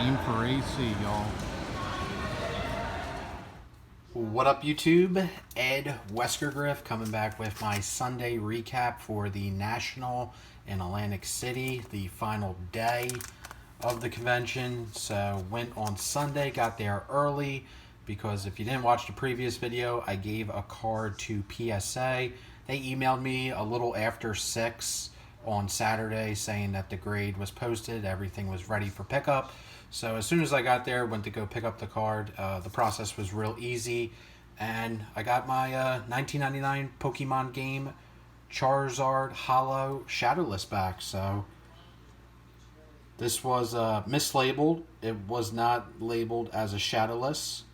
Aim for AC, y'all. What up, YouTube? Ed WeskerGriff coming back with my Sunday recap for the National in Atlantic City, the final day of the convention. So went on Sunday, got there early because if you didn't watch the previous video, I gave a card to PSA. They emailed me a little after 6 on Saturday saying that the grade was posted, everything was ready for pickup. So as soon as I got there, went to go pick up the card. The process was real easy, and I got my 1999 Pokemon game Charizard Holo Shadowless back. So this was mislabeled. It was not labeled as a Shadowless.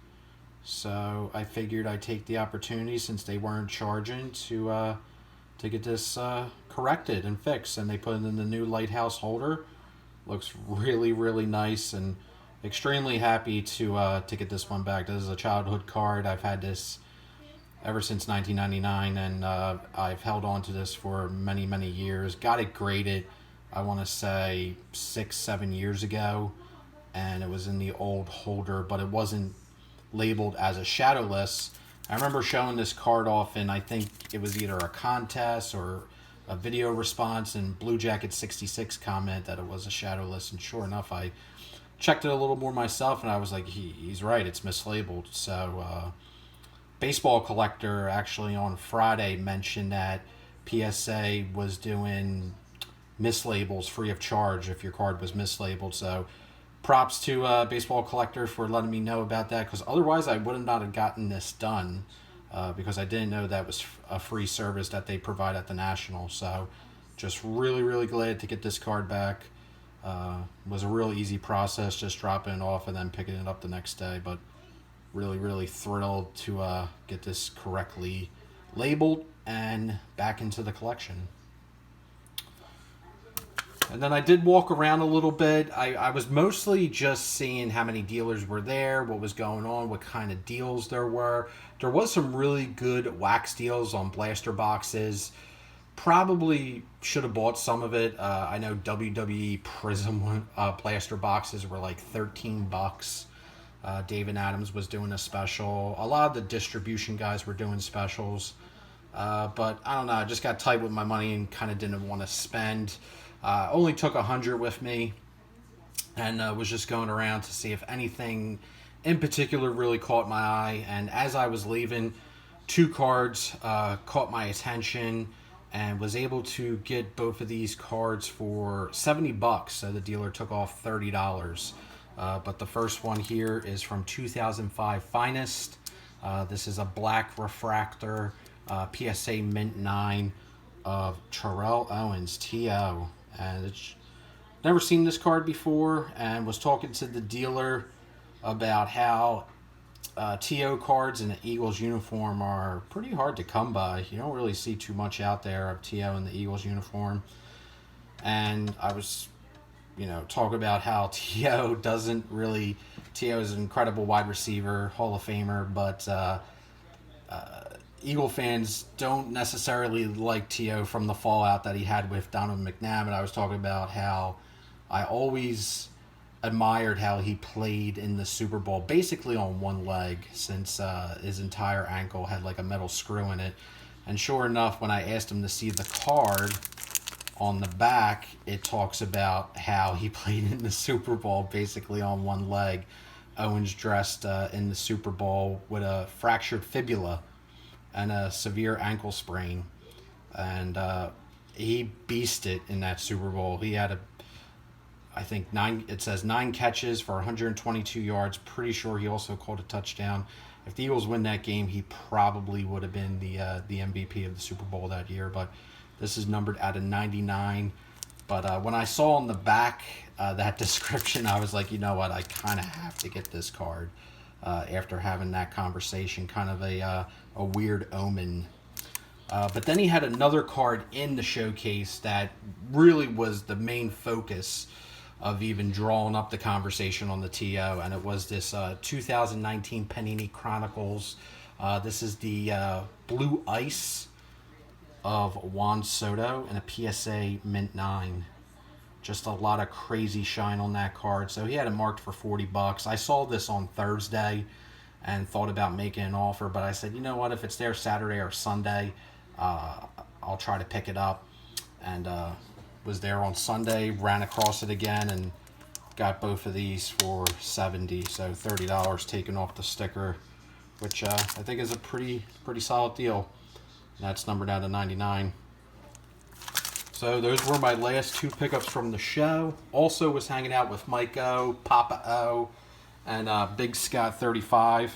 So I figured I'd take the opportunity, since they weren't charging, to get this corrected and fixed. And they put it in the new lighthouse holder. Looks really, really nice, and extremely happy to get this one back. This is a childhood card. I've had this ever since 1999, and I've held on to this for many, many years. Got it graded, I want to say 6-7 years ago, and it was in the old holder, but it wasn't labeled as a Shadowless. I remember showing this card off, and I think it was either a contest or a video response, and Blue Jacket 66 comment that it was a Shadowless, and sure enough, I checked it a little more myself, and I was like, he's right, it's mislabeled. So Baseball Collector actually on Friday mentioned that PSA was doing mislabels free of charge if your card was mislabeled. So props to Baseball Collector for letting me know about that, because otherwise I would not have gotten this done. Because I didn't know that was a free service that they provide at the National. So just really, really glad to get this card back. Was a real easy process, just dropping it off and then picking it up the next day. But really, really thrilled to get this correctly labeled and back into the collection. And then I did walk around a little bit. I was mostly just seeing how many dealers were there, what was going on, what kind of deals there were. There was some really good wax deals on blaster boxes. Probably should have bought some of it. I know WWE Prism blaster boxes were like $13. David Adams was doing a special. A lot of the distribution guys were doing specials. But I don't know, I just got tight with my money and kind of didn't want to spend. Only took 100 with me, and was just going around to see if anything in particular really caught my eye. And as I was leaving, 2 cards caught my attention, and was able to get both of these cards for $70. So the dealer took off $30. But the first one here is from 2005 Finest. This is a black refractor PSA Mint 9 of Terrell Owens, T.O. And it's never seen this card before, and was talking to the dealer about how TO cards in the Eagles uniform are pretty hard to come by. You don't really see too much out there of TO in the Eagles uniform. And I was, talking about how TO doesn't really... TO is an incredible wide receiver, Hall of Famer, but Eagle fans don't necessarily like T.O. from the fallout that he had with Donovan McNabb. And I was talking about how I always admired how he played in the Super Bowl basically on one leg, since his entire ankle had like a metal screw in it. And sure enough, when I asked him to see the card on the back, it talks about how he played in the Super Bowl basically on one leg. Owens dressed in the Super Bowl with a fractured fibula and a severe ankle sprain, and he beasted in that Super Bowl. He had I think 9 catches for 122 yards. Pretty sure he also caught a touchdown. If the Eagles win that game, he probably would have been the MVP of the Super Bowl that year. But this is numbered out of 99. But when I saw on the back that description, I was like, you know what, I kind of have to get this card. After having that conversation, kind of a weird omen. But then he had another card in the showcase that really was the main focus of even drawing up the conversation on the TO, and it was this 2019 Panini Chronicles. This is the Blue Ice of Juan Soto and a PSA Mint 9. Just a lot of crazy shine on that card. So he had it marked for 40 bucks. I saw this on Thursday and thought about making an offer, but I said, you know what, if it's there Saturday or Sunday, I'll try to pick it up. And was there on Sunday, ran across it again, and got both of these for $70, so $30 taken off the sticker, which I think is a pretty solid deal. And that's numbered out of 99. So those were my last two pickups from the show. Also was hanging out with Mike O, Papa O, and Big Scott 35.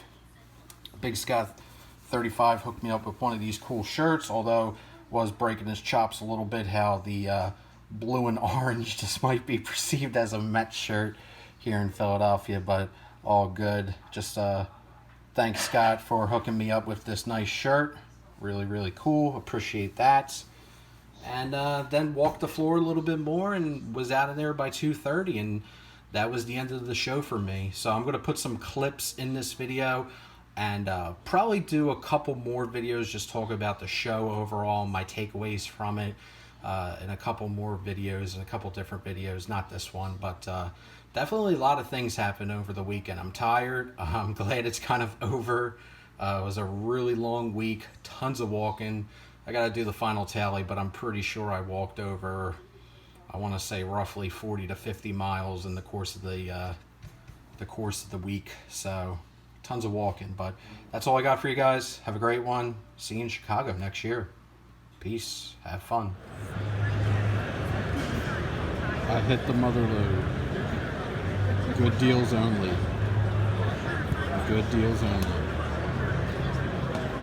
Big Scott 35 hooked me up with one of these cool shirts, although was breaking his chops a little bit how the blue and orange just might be perceived as a Mets shirt here in Philadelphia, but all good. Just thanks Scott for hooking me up with this nice shirt. Really cool. Appreciate that. And then walked the floor a little bit more and was out of there by 2:30, and that was the end of the show for me. So I'm going to put some clips in this video and probably do a couple more videos, just talk about the show overall, my takeaways from it, and a couple more videos, and a couple different videos, not this one, but definitely a lot of things happened over the weekend. I'm tired. I'm glad it's kind of over. It was a really long week, tons of walking. I got to do the final tally, but I'm pretty sure I walked over, I want to say roughly 40 to 50 miles in the course of the week. So tons of walking, but that's all I got for you guys. Have a great one. See you in Chicago next year. Peace. Have fun. I hit the mother load. Good deals only. Good deals only.